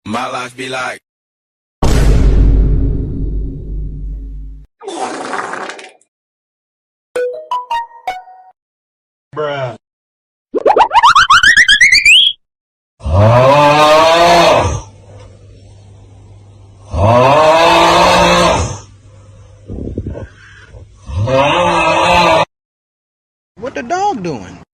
My life be like. Bruh. What the dog doing?